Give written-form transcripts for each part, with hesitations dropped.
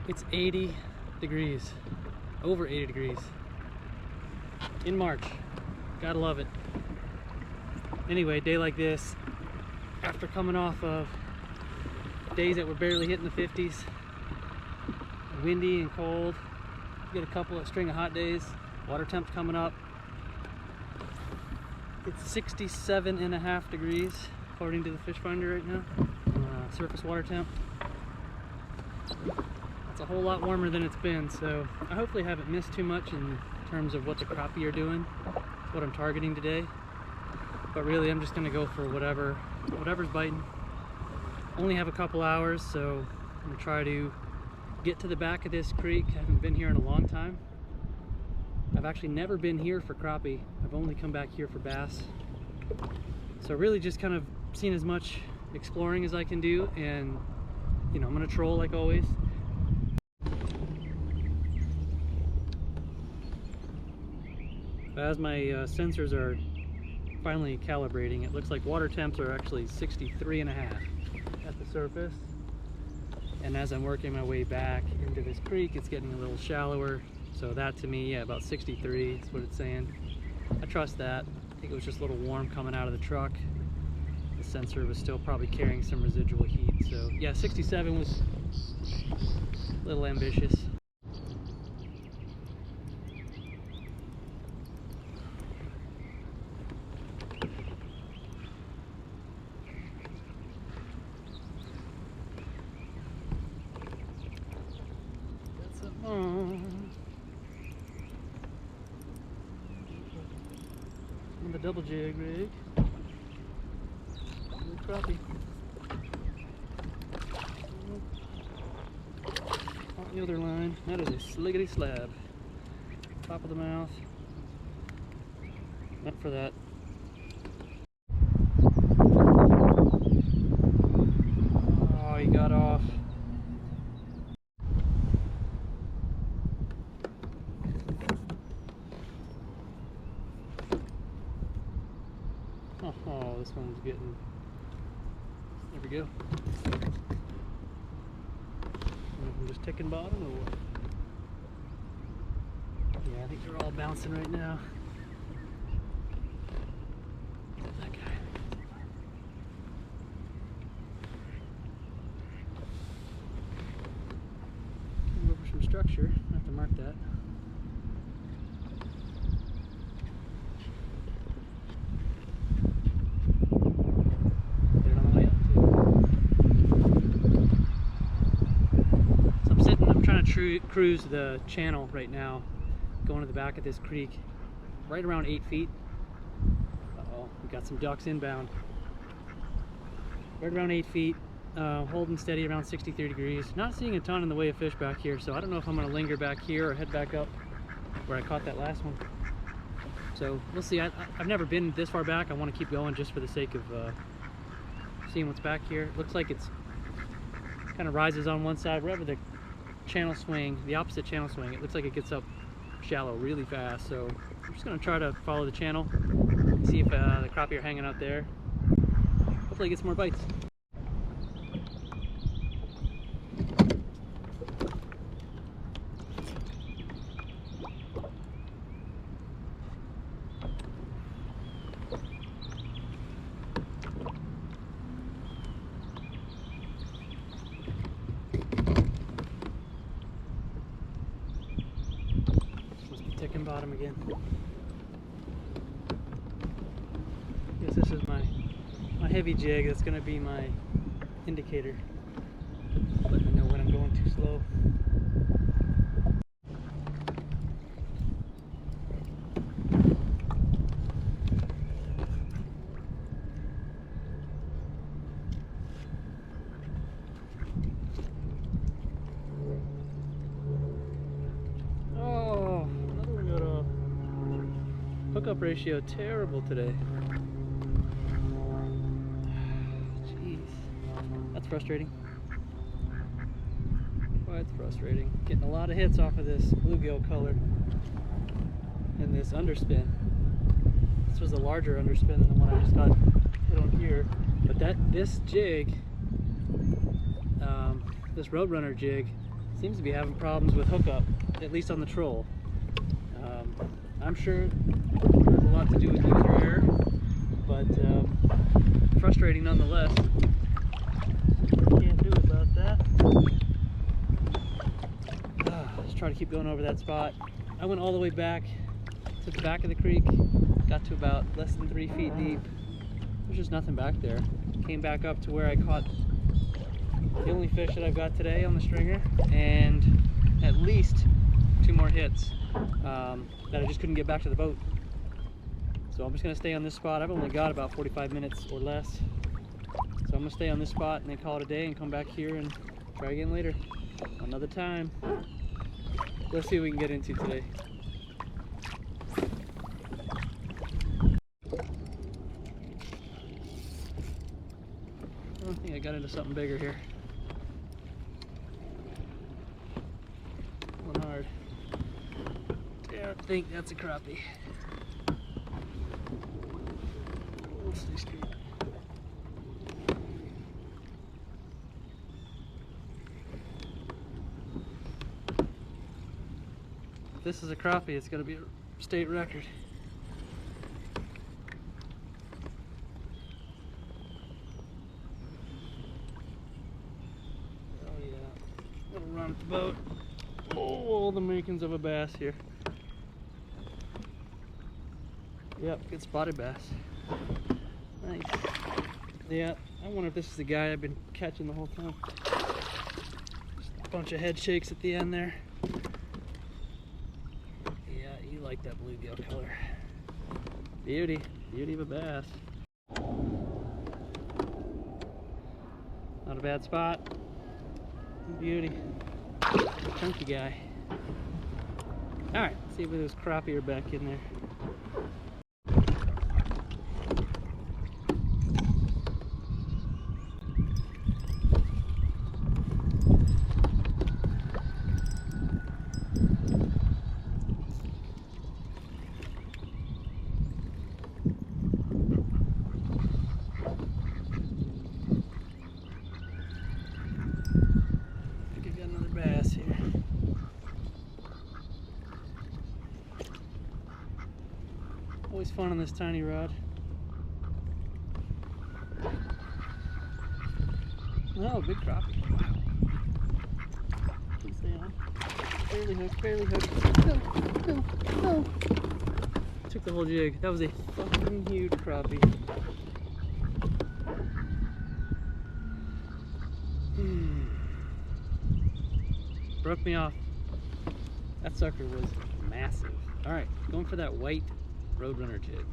It's 80 degrees, over 80 degrees in March. Gotta love it. Anyway, a day like this, after coming off of days that were barely hitting the 50s, windy and cold, get a string of hot days, water temps coming up. It's 67.5 degrees according to the fish finder right now, surface water temp. It's a whole lot warmer than it's been, so I hopefully haven't missed too much in terms of what the crappie are doing. That's what I'm targeting today. But really, I'm just gonna go for whatever's biting. Only have a couple hours, so I'm gonna try to get to the back of this creek. I haven't been here in a long time. I've actually never been here for crappie. I've only come back here for bass. So really just kind of seen as much exploring as I can do, and you know, I'm gonna troll like always. As my sensors are finally calibrating, it looks like water temps are actually 63.5 at the surface. And as I'm working my way back into this creek, it's getting a little shallower. So that to me, yeah, about 63 is what it's saying. I trust that. I think it was just a little warm coming out of the truck. The sensor was still probably carrying some residual heat. So yeah, 67 was a little ambitious. On the double jig rig, crappie. On the other line, that is a sliggity slab. Top of the mouth. Meant for that. Oh, he got off. Oh, this one's getting, there we go. I'm just ticking bottom or what? Yeah, I think they're all bouncing right now. That guy. Come over some structure, I have to mark that. Cruise the channel right now, going to the back of this creek, right around 8 feet. Uh-oh, we got some ducks inbound. Right around 8 feet, holding steady around 63 degrees. Not seeing a ton in the way of fish back here, so I don't know if I'm going to linger back here or head back up where I caught that last one. So we'll see. I've never been this far back. I want to keep going just for the sake of seeing what's back here. It looks like it's kind of rises on one side, wherever the channel swing, the opposite channel swing, it looks like it gets up shallow really fast. So I'm just going to try to follow the channel, see if the crappie are hanging out there. Hopefully get some more bites. Ticking bottom again. Yes, this is my heavy jig. That's going to be my indicator. Let me know when I'm going too slow. Hookup ratio terrible today. Jeez, that's frustrating. Quite frustrating. Getting a lot of hits off of this bluegill color and this underspin. This was a larger underspin than the one I just got hit on here. But this jig, this Roadrunner jig, seems to be having problems with hookup, at least on the troll. I'm sure there's a lot to do with user error, but frustrating nonetheless. Can't do about that. Let's try to keep going over that spot. I went all the way back to the back of the creek, got to about less than 3 feet deep. There's just nothing back there. Came back up to where I caught the only fish that I've got today on the stringer, and at least 2 more hits that I just couldn't get back to the boat. So I'm just going to stay on this spot. I've only got about 45 minutes or less. So I'm going to stay on this spot and then call it a day and come back here and try again later. Another time. Let's see what we can get into today. I think I got into something bigger here. One hard. Yeah, I think that's a crappie. We'll stay straight. If this is a crappie, it's going to be a state record. Run at the boat. Oh, the makings of a bass here. Yep, good spotted bass. Nice. Yeah, I wonder if this is the guy I've been catching the whole time. Just a bunch of head shakes at the end there. Yeah, you like that bluegill color. Beauty. Beauty of a bass. Not a bad spot. Beauty. Chunky guy. Alright, see if those crappie are back in there. Bass here. Always fun on this tiny rod. Oh, big crappie. Wow. Can stay on. Barely hooked, barely hooked. No, no, no. Took the whole jig. That was a fucking huge crappie. Broke me off. That sucker was massive. Alright, going for that white Roadrunner jig.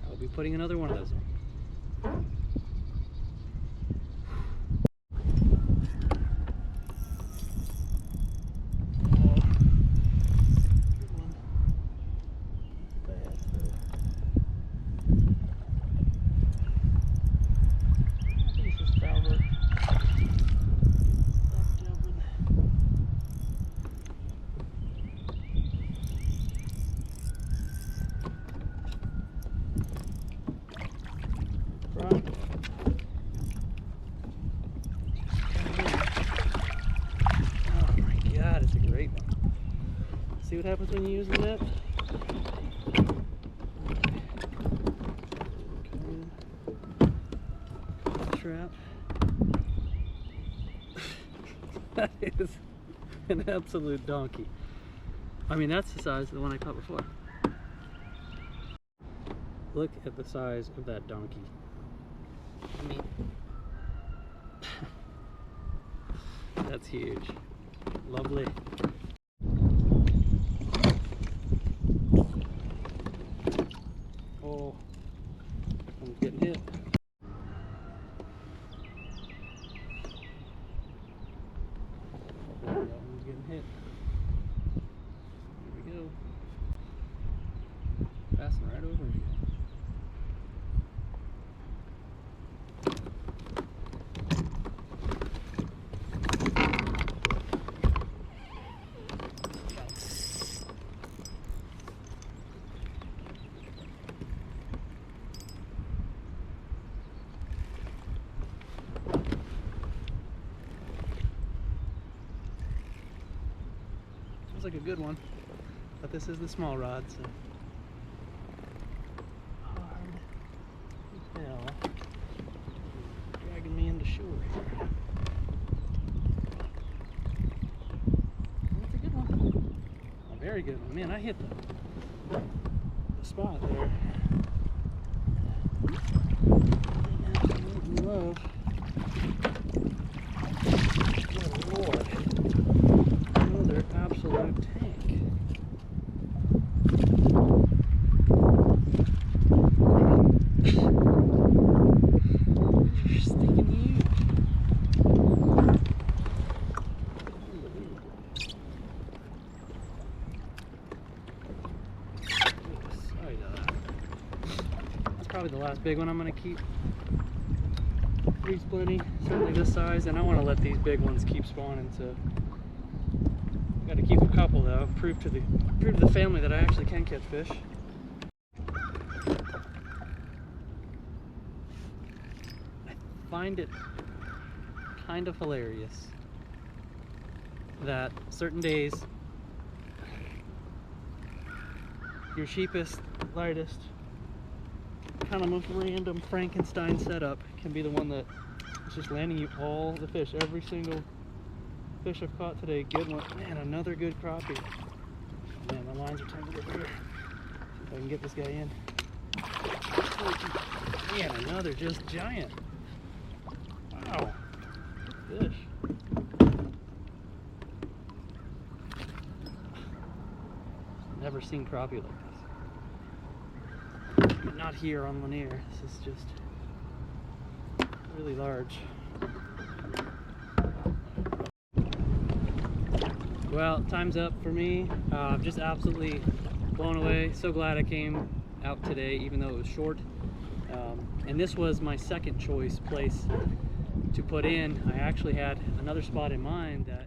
I'll be putting another one of those in. See what happens when you use the net? Trap. That is an absolute donkey. I mean, that's the size of the one I caught before. Look at the size of that donkey. I mean, that's huge. Lovely. Oh, I'm getting hit. That one's getting hit. Here we go. Passing right over again. Seems like a good one, but this is the small rod, so hard as hell. Dragging me into shore here. That's a good one. A very good one. Man, I hit the spot there. Absolutely love. Good Lord. Another absolute tank. You're stinking huge. That's probably the last big one I'm going to keep. Three's plenty, certainly this size, and I want to let these big ones keep spawning, so got to keep a couple though, prove to the family that I actually can catch fish. I find it kind of hilarious that certain days your cheapest, lightest, kind of most random Frankenstein setup can be the one that is just landing you all the fish. Every single fish I've caught today, good one. Man, another good crappie. Man, my lines are tangled over here. See if I can get this guy in. Man, another just giant. Wow, good fish. Never seen crappie like this. But not here on Lanier. This is just really large. Well, time's up for me. I'm just absolutely blown away. So glad I came out today, even though it was short. And this was my second choice place to put in. I actually had another spot in mind that